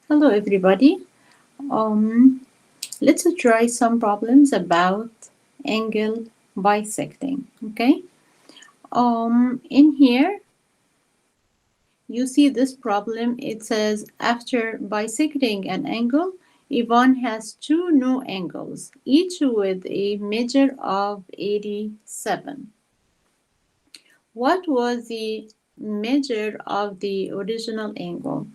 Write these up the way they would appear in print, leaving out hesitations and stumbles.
Hello everybody. Um, let's try some problems about angle bisecting. Okay. In here you see this problem. It says after bisecting an angle, Yvonne has two new angles, each with a measure of 87. What was the measure of the original angle?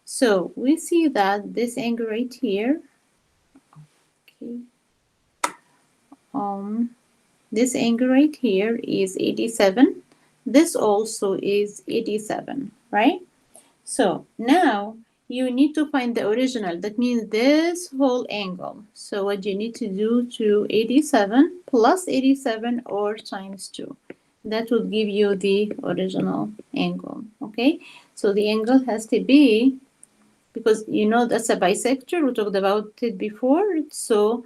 So we see that this angle right here. Okay. Um, This angle right here is 87. This also is 87, right? So now you need to find the original. That means this whole angle. So what you need to do to 87 plus 87 or times 2. That would give you the original angle, okay? So the angle has to be, because you know that's a bisector, we talked about it before. So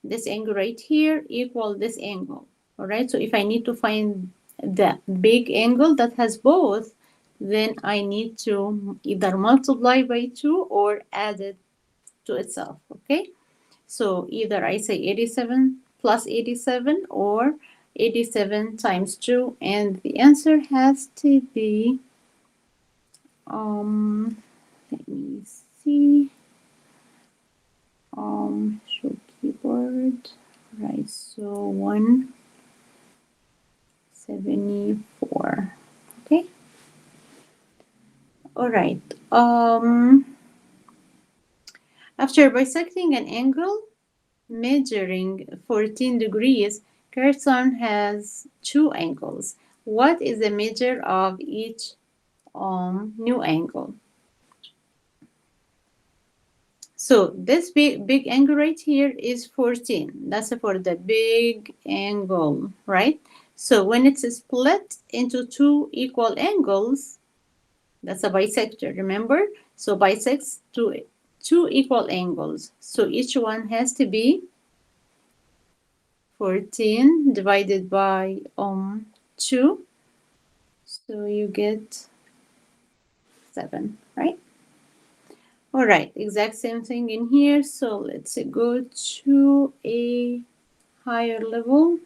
this angle right here equal this angle. All right, so if I need to find the big angle that has both, then I need to either multiply by 2 or add it to itself. Okay, so either I say 87 plus 87 or 87 times 2, and the answer has to be let me see. Show keyboard. Right, so 174. Okay. All right. After bisecting an angle measuring 14 degrees, Carson has two angles. What is the measure of each new angle? So this big angle right here is 14. That's for the big angle, right? So when it's split into two equal angles, that's a bisector, remember? So bisects two equal angles. So each one has to be 14 divided by 2. So you get 7, right? All right, exact same thing in here. So let's go to a higher level.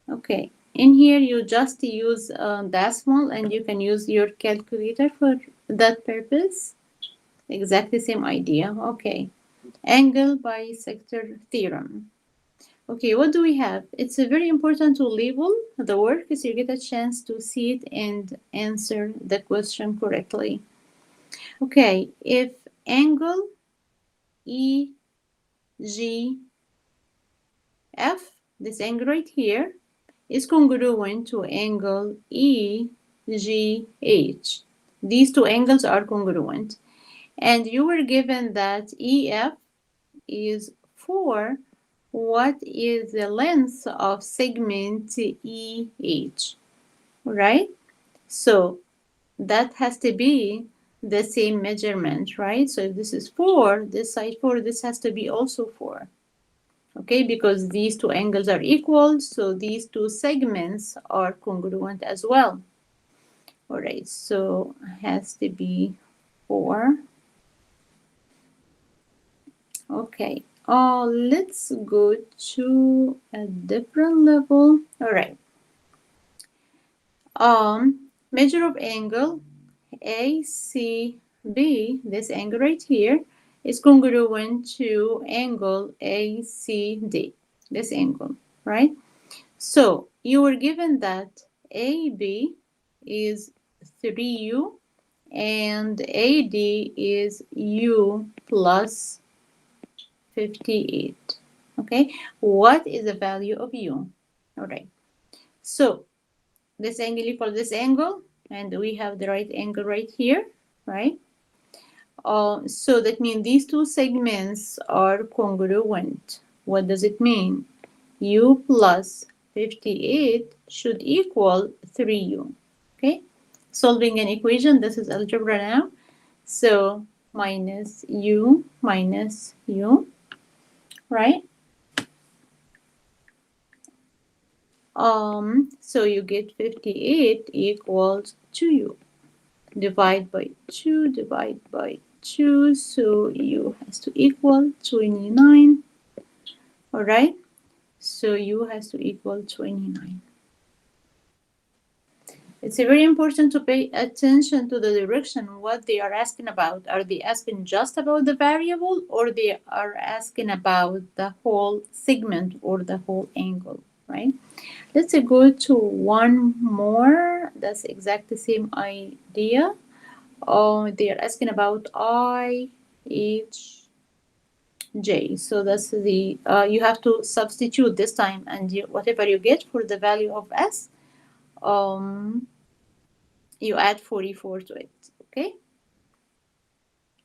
Okay, in here you just use decimal, and you can use your calculator for that purpose. Exactly same idea. Okay, angle bisector theorem. Okay, what do we have? It's very important to label the work so you get a chance to see it and answer the question correctly. Okay, if angle EGF, this angle right here, is congruent to angle EGH. These two angles are congruent. And you were given that EF is 4. What is the length of segment EH? Right? So that has to be the same measurement, right? So if this is 4, this side 4, this has to be also 4. Okay, because these two angles are equal, so these two segments are congruent as well. All right, so has to be 4. Okay, let's go to a different level. All right. Measure of angle ACB, this angle right here, is congruent to angle ACD, this angle, right? So you were given that AB is 3U and AD is U plus 58. Okay, what is the value of U? All right, so this angle equals this angle, and we have the right angle right here, right? So that means these two segments are congruent. What does it mean? U plus 58 should equal 3U. Okay, solving an equation, this is algebra now. So minus U, right? So you get 58 equals 2U. divide by 2, divide by 2, so u has to equal 29. All right, so u has to equal 29. It's very important to pay attention to the direction, what they are asking about. Are they asking just about the variable, or they are asking about the whole segment or the whole angle, right? Let's go to one more. That's exactly the same idea. Oh, they are asking about IHJ. So that's the, you have to substitute this time, and whatever you get for the value of S, um, you add 44 to it, okay?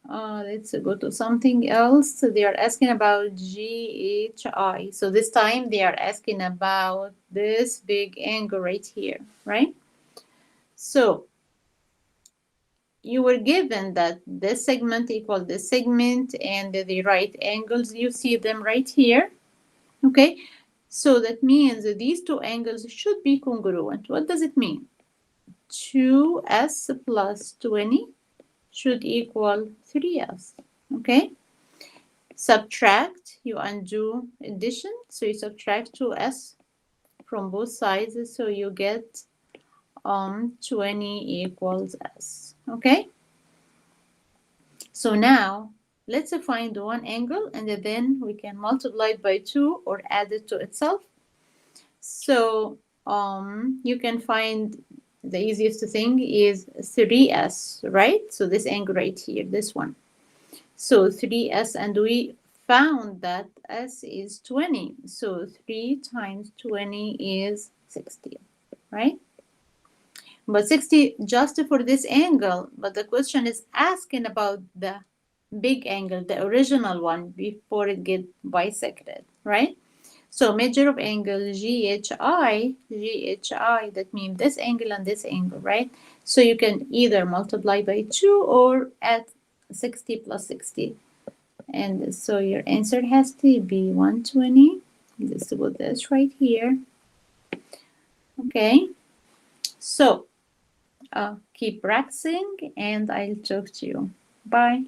Let's go to something else. They are asking about GHI. So this time they are asking about this big angle right here, right? So you were given that this segment equal this segment and the right angles, you see them right here, okay? So that means that these two angles should be congruent. What does it mean? 2s plus 20 should equal 3s, okay? Subtract, you undo addition, so you subtract 2s from both sides, so you get 20 equals s, okay? So now let's find one angle, and then we can multiply it by 2 or add it to itself. So you can find the easiest thing is 3s, right? So this angle right here, this one. So 3s, and we found that s is 20. So 3 times 20 is 60, right? But 60 just for this angle, but the question is asking about the big angle, the original one, before it get bisected, right? So measure of angle GHI, that means this angle and this angle, right? So you can either multiply by 2 or add 60 plus 60. And so your answer has to be 120. Let's put this right here. Okay, so keep practicing, and I'll talk to you. Bye.